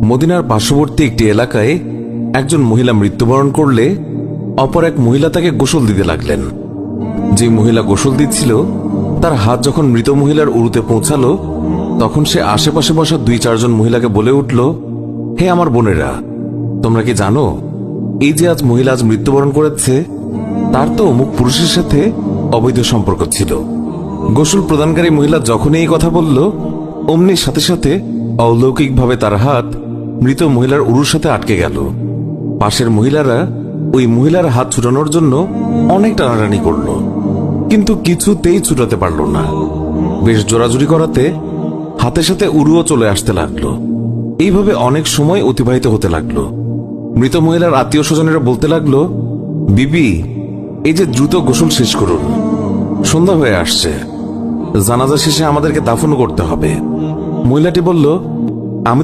মদিনার পার্শ্ববর্তী একটি এলাকায় একজন মহিলা মৃত্যুবরণ করলে অপর এক মহিলা তাকে গোসল দিতে লাগলেন। যে মহিলা গোসল দিচ্ছিল তার হাত যখন মৃত মহিলার উরুতে পৌঁছালো, তখন সে আশেপাশে বসা 2-4 জন মহিলাকে বলে উঠল, হে আমার বোনেরা, তোমরা কি জানো এই যে আজ মহিলা আজ মৃত্যুবরণ করেছে, তার তো অমুক পুরুষের সাথে অবৈধ সম্পর্ক ছিল। গোসল প্রদানকারী মহিলা যখনই এই কথা বলল, অমনি সাথে সাথে অলৌকিকভাবে তার হাত মৃত মহিলার উরুর সাথে আটকে গেল। পাশের মহিলারা ওই মহিলার হাত ছুটানোর জন্য অনেক টানাটানি করল, কিন্তু কিছুতেই ছুটাতে পারল না। বেশ জোরাজুরি করাতে হাতের সাথে উরুও চলে আসতে লাগলো। এইভাবে অনেক সময় অতিবাহিত হতে লাগলো। মৃত মহিলার আত্মীয় স্বজনেরা বলতে লাগলো, বিবি, এই যে দ্রুত গোসল শেষ করুন, সন্ধ্যা হয়ে আসছে, জানাজা শেষে আমাদেরকে দাফন করতে হবে। মহিলাটি বলল, আমি তো